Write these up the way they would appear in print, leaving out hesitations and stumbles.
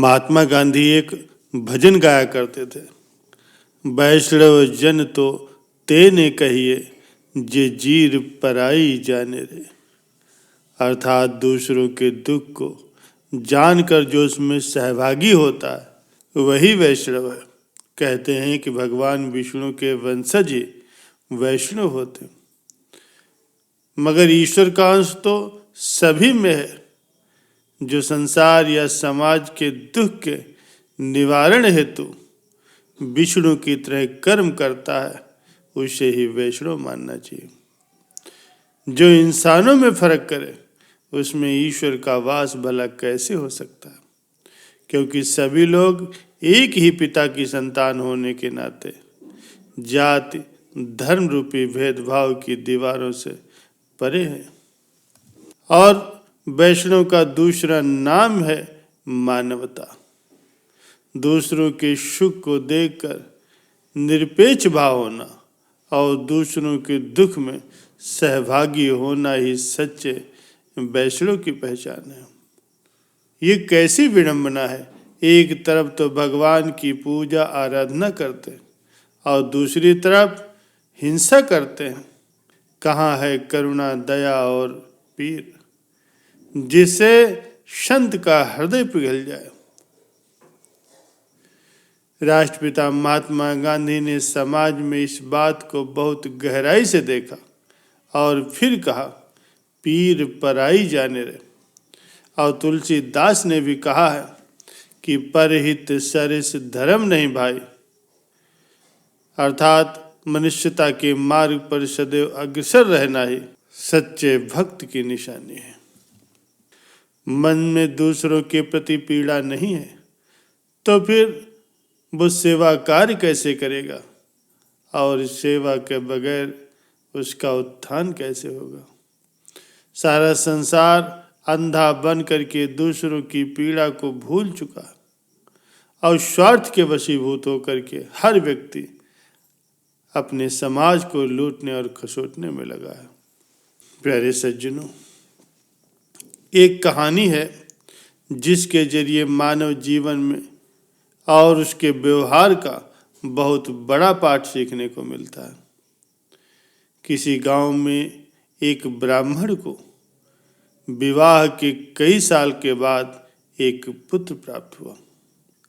महात्मा गांधी एक भजन गाया करते थे। वैष्णव जन तो तेने कहिए, जे जीर पराई जाने रे। अर्थात दूसरों के दुख को जानकर जो उसमें सहभागी होता है वही वैष्णव है। कहते हैं कि भगवान विष्णु के वंशज ही वैष्णव होते, मगर ईश्वर का अंश तो सभी में है। जो संसार या समाज के दुख के निवारण हेतु विष्णु की तरह कर्म करता है उसे ही वैष्णव मानना चाहिए। जो इंसानों में फर्क करे उसमें ईश्वर का वास भला कैसे हो सकता है, क्योंकि सभी लोग एक ही पिता की संतान होने के नाते जाति धर्म रूपी भेदभाव की दीवारों से परे हैं। और वैष्णव का दूसरा नाम है मानवता। दूसरों के सुख को देखकर निरपेक्ष भाव होना और दूसरों के दुख में सहभागी होना ही सच्चे वैष्णव की पहचान है। ये कैसी विडंबना है, एक तरफ तो भगवान की पूजा आराधना करते और दूसरी तरफ हिंसा करते हैं। कहाँ है करुणा, दया और पीर, जिससे संत का हृदय पिघल जाए। राष्ट्रपिता महात्मा गांधी ने समाज में इस बात को बहुत गहराई से देखा और फिर कहा, पीर पराई जाने रे। और तुलसीदास ने भी कहा है कि परहित सरिस धर्म नहीं भाई, अर्थात मनुष्यता के मार्ग पर सदैव अग्रसर रहना ही सच्चे भक्त की निशानी है। मन में दूसरों के प्रति पीड़ा नहीं है तो फिर वो सेवा कार्य कैसे करेगा, और सेवा के बगैर उसका उत्थान कैसे होगा। सारा संसार अंधा बन करके दूसरों की पीड़ा को भूल चुका और स्वार्थ के वशीभूत होकर के हर व्यक्ति अपने समाज को लूटने और खसोटने में लगा है। प्यारे सज्जनों, एक कहानी है जिसके जरिए मानव जीवन में और उसके व्यवहार का बहुत बड़ा पाठ सीखने को मिलता है। किसी गांव में एक ब्राह्मण को विवाह के कई साल के बाद एक पुत्र प्राप्त हुआ,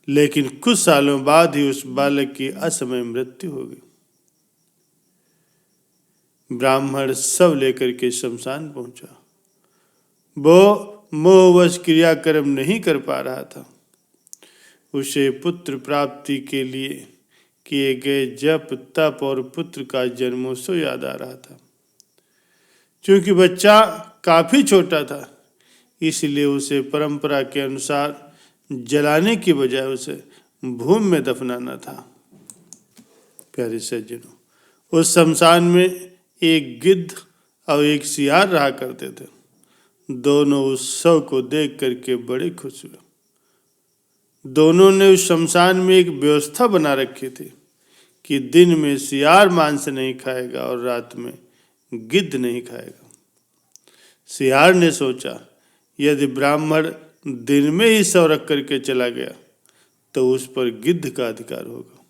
लेकिन कुछ सालों बाद ही उस बालक की असमय मृत्यु हो गई। ब्राह्मण शव लेकर के शमशान पहुंचा। वो मोहवश क्रियाक्रम नहीं कर पा रहा था। उसे पुत्र प्राप्ति के लिए किए गए जप तप और पुत्र का जन्मोत्सव याद आ रहा था। क्योंकि बच्चा काफी छोटा था, इसलिए उसे परंपरा के अनुसार जलाने की बजाय उसे भूमि में दफनाना था। प्यारे सज्जनों, उस शमशान में एक गिद्ध और एक सियार रहा करते थे। दोनों उस शव को देख करके बड़े खुश हुए। दोनों ने उस शमशान में एक व्यवस्था बना रखी थी कि दिन में सियार मांस नहीं खाएगा और रात में गिद्ध नहीं खाएगा। सियार ने सोचा, यदि ब्राह्मण दिन में ही शव रख करके चला गया तो उस पर गिद्ध का अधिकार होगा,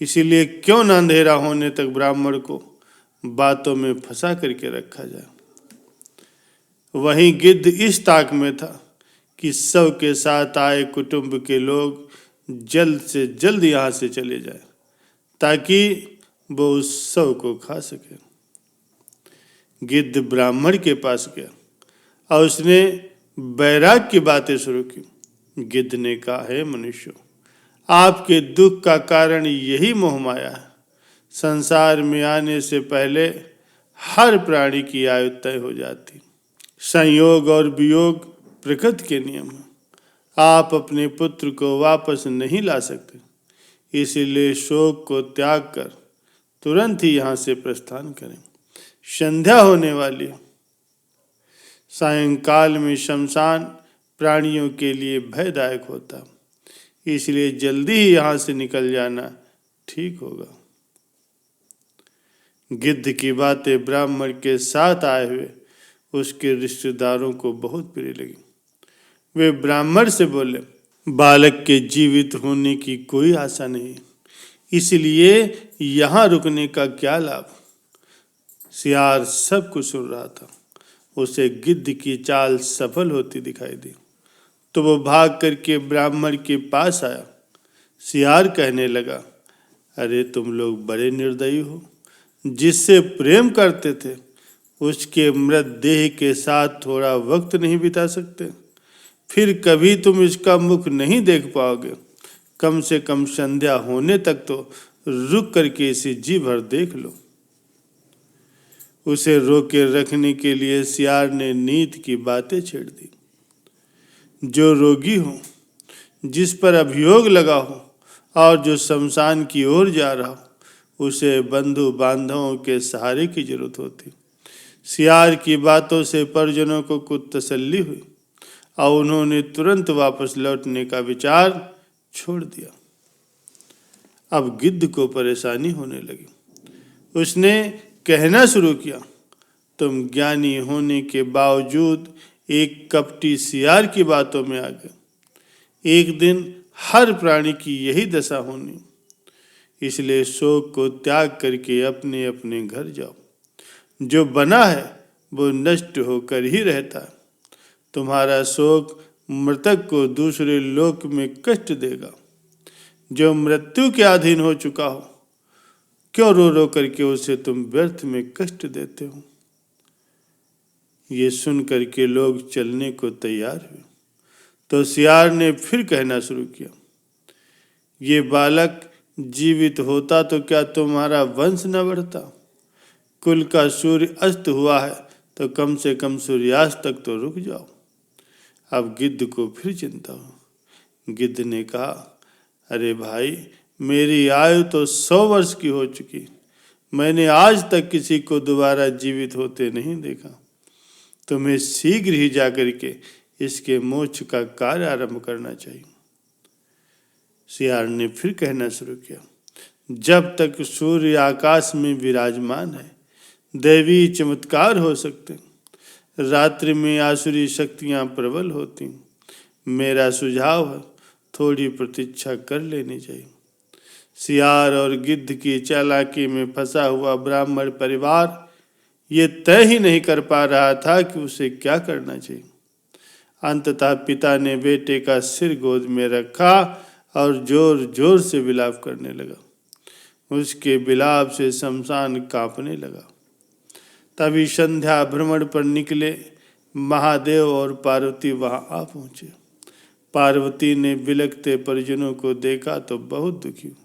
इसीलिए क्यों न अंधेरा होने तक ब्राह्मण को बातों में फंसा करके रखा जाए। वहीं गिद्ध इस ताक में था कि शव के साथ आए कुटुंब के लोग जल्द से जल्द यहाँ से चले जाए ताकि वो उस शव को खा सके। गिद्ध ब्राह्मण के पास गया और उसने बैराग की बातें शुरू की। गिद्ध ने कहा, हे मनुष्य, आपके दुख का कारण यही मोह माया है। संसार में आने से पहले हर प्राणी की आयु तय हो जाती। संयोग और वियोग प्रकृति के नियम हैं। आप अपने पुत्र को वापस नहीं ला सकते, इसीलिए शोक को त्याग कर तुरंत ही यहाँ से प्रस्थान करें। संध्या होने वाली है। सायंकाल में शमशान प्राणियों के लिए भयदायक होता, इसलिए जल्दी ही यहाँ से निकल जाना ठीक होगा। गिद्ध की बातें ब्राह्मण के साथ आए हुए उसके रिश्तेदारों को बहुत प्रिय लगी। वे ब्राह्मण से बोले, बालक के जीवित होने की कोई आशा नहीं, इसलिए यहाँ रुकने का क्या लाभ। सियार सब कुछ सुन रहा था। उसे गिद्ध की चाल सफल होती दिखाई दी तो वो भाग करके ब्राह्मण के पास आया। सियार कहने लगा, अरे तुम लोग बड़े निर्दयी हो। जिससे प्रेम करते थे उसके मृत देह के साथ थोड़ा वक्त नहीं बिता सकते, फिर कभी तुम इसका मुख नहीं देख पाओगे। कम से कम संध्या होने तक तो रुक करके इसे जी भर देख लो। उसे रोके रखने के लिए सियार ने नीत की बातें छेड़ दी। जो रोगी हो, जिस पर अभियोग लगा हो और जो शमशान की ओर जा रहा हो, उसे बंधु बांधवों के सहारे की जरूरत होती। सियार की बातों से परिजनों को कुछ तसल्ली हुई और उन्होंने तुरंत वापस लौटने का विचार छोड़ दिया। अब गिद्ध को परेशानी होने लगी। उसने कहना शुरू किया, तुम ज्ञानी होने के बावजूद एक कपटी सियार की बातों में आ गए। एक दिन हर प्राणी की यही दशा होनी, इसलिए शोक को त्याग करके अपने अपने घर जाओ। जो बना है वो नष्ट होकर ही रहता है। तुम्हारा शोक मृतक को दूसरे लोक में कष्ट देगा। जो मृत्यु के अधीन हो चुका हो, क्यों रो रो करके उसे तुम व्यर्थ में कष्ट देते हो। ये सुन करके लोग चलने को तैयार हुए तो सियार ने फिर कहना शुरू किया, ये बालक जीवित होता तो क्या तुम्हारा वंश न बढ़ता। कुल का सूर्य अस्त हुआ है तो कम से कम सूर्यास्त तक तो रुक जाओ। अब गिद्ध को फिर चिंता हो। गिद्ध ने कहा, अरे भाई, मेरी आयु तो 100 वर्ष की हो चुकी। मैंने आज तक किसी को दोबारा जीवित होते नहीं देखा। तुम्हें शीघ्र ही जाकर के इसके मोक्ष का कार्य आरंभ करना चाहिए। सियार ने फिर कहना शुरू किया, जब तक सूर्य आकाश में विराजमान है दैवी चमत्कार हो सकते, रात्रि में आसुरी शक्तियां प्रबल होती। मेरा सुझाव है थोड़ी प्रतीक्षा कर लेनी चाहिए। सियार और गिद्ध की चालाकी में फंसा हुआ ब्राह्मण परिवार ये तय ही नहीं कर पा रहा था कि उसे क्या करना चाहिए। अंततः पिता ने बेटे का सिर गोद में रखा और जोर जोर से विलाप करने लगा। उसके विलाप से शमशान कांपने लगा। तभी संध्या भ्रमण पर निकले महादेव और पार्वती वहां आ पहुंचे। पार्वती ने बिलखते परिजनों को देखा तो बहुत दुखी हुई।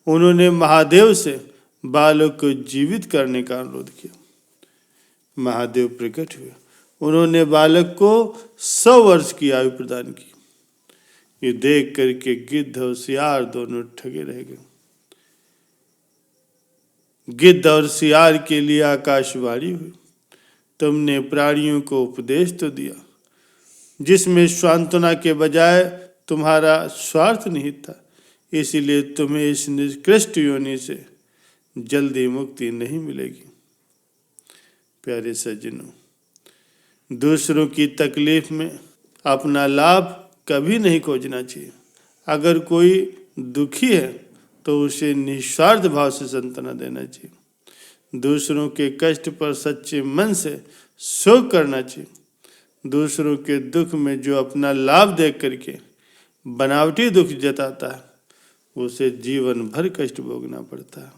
उन्होंने महादेव से बालक को जीवित करने का अनुरोध किया। महादेव प्रकट हुए। उन्होंने बालक को 100 वर्ष की आयु प्रदान की। ये देख करके गिद्ध और सियार दोनों ठगे रह गए। गिद्ध और सियार के लिए आकाशवाणी हुई, तुमने प्राणियों को उपदेश तो दिया जिसमें सांत्वना के बजाय तुम्हारा स्वार्थ निहित था, इसीलिए तुम्हें इस निकृष्ट योनि से जल्दी मुक्ति नहीं मिलेगी। प्यारे सज्जनों, दूसरों की तकलीफ में अपना लाभ कभी नहीं खोजना चाहिए। अगर कोई दुखी है तो उसे निस्वार्थ भाव से सांत्वना देना चाहिए। दूसरों के कष्ट पर सच्चे मन से शोक करना चाहिए। दूसरों के दुख में जो अपना लाभ देख करके बनावटी दुख जताता है उसे जीवन भर कष्ट भोगना पड़ता है।